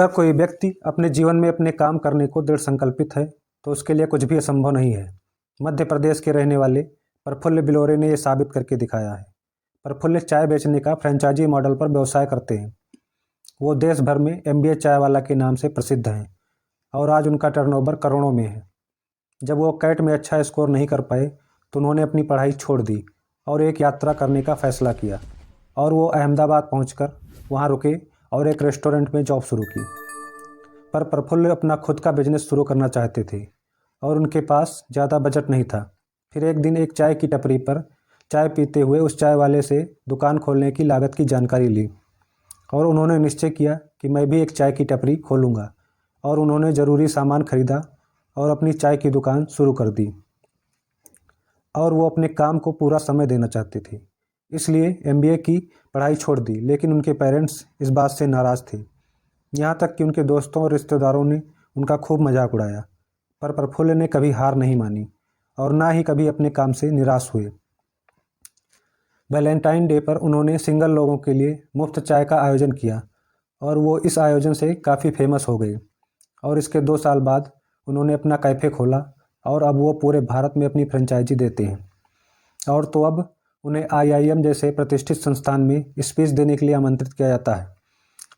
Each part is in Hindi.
अगर कोई व्यक्ति अपने जीवन में अपने काम करने को दृढ़ संकल्पित है तो उसके लिए कुछ भी असंभव नहीं है। मध्य प्रदेश के रहने वाले प्रफुल्ल बिलोरे ने यह साबित करके दिखाया है। प्रफुल्ल चाय बेचने का फ्रेंचाइजी मॉडल पर व्यवसाय करते हैं। वो देश भर में MBA चाय वाला के नाम से प्रसिद्ध हैं और आज उनका टर्नओवर करोड़ों में है। जब वो कैट में अच्छा स्कोर नहीं कर पाए तो उन्होंने अपनी पढ़ाई छोड़ दी और एक यात्रा करने का फैसला किया और वो अहमदाबाद पहुंचकर वहां रुके और एक रेस्टोरेंट में जॉब शुरू की। पर प्रफुल्ल अपना खुद का बिजनेस शुरू करना चाहते थे और उनके पास ज़्यादा बजट नहीं था। फिर एक दिन एक चाय की टपरी पर चाय पीते हुए उस चाय वाले से दुकान खोलने की लागत की जानकारी ली और उन्होंने निश्चय किया कि मैं भी एक चाय की टपरी खोलूँगा। और उन्होंने ज़रूरी सामान खरीदा और अपनी चाय की दुकान शुरू कर दी। और वो अपने काम को पूरा समय देना चाहते थे, इसलिए MBA की पढ़ाई छोड़ दी। लेकिन उनके पेरेंट्स इस बात से नाराज़ थे, यहाँ तक कि उनके दोस्तों और रिश्तेदारों ने उनका खूब मजाक उड़ाया। पर प्रफुल्ल ने कभी हार नहीं मानी और ना ही कभी अपने काम से निराश हुए। वैलेंटाइन डे पर उन्होंने सिंगल लोगों के लिए मुफ्त चाय का आयोजन किया और वो इस आयोजन से काफ़ी फेमस हो गए। और इसके 2 साल बाद उन्होंने अपना कैफ़े खोला और अब वो पूरे भारत में अपनी फ्रेंचाइजी देते हैं। और तो अब उन्हें IIM जैसे प्रतिष्ठित संस्थान में स्पीच देने के लिए आमंत्रित किया जाता है।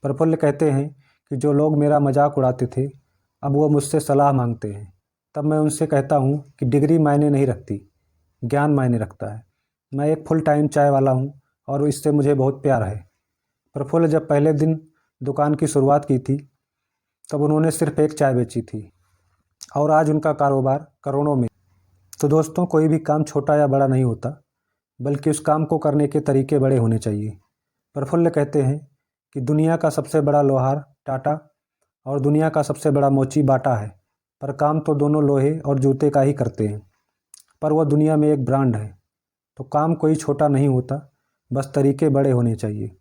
प्रफुल्ल कहते हैं कि जो लोग मेरा मजाक उड़ाते थे अब वो मुझसे सलाह मांगते हैं। तब मैं उनसे कहता हूँ कि डिग्री मायने नहीं रखती, ज्ञान मायने रखता है। मैं एक फुल टाइम चाय वाला हूँ और इससे मुझे बहुत प्यार है। प्रफुल्ल जब पहले दिन दुकान की शुरुआत की थी तब उन्होंने सिर्फ एक चाय बेची थी और आज उनका कारोबार करोड़ों में। तो दोस्तों, कोई भी काम छोटा या बड़ा नहीं होता, बल्कि उस काम को करने के तरीके बड़े होने चाहिए। प्रफुल्ल कहते हैं कि दुनिया का सबसे बड़ा लोहार टाटा और दुनिया का सबसे बड़ा मोची बाटा है, पर काम तो दोनों लोहे और जूते का ही करते हैं। पर वह दुनिया में एक ब्रांड है। तो काम कोई छोटा नहीं होता, बस तरीके बड़े होने चाहिए।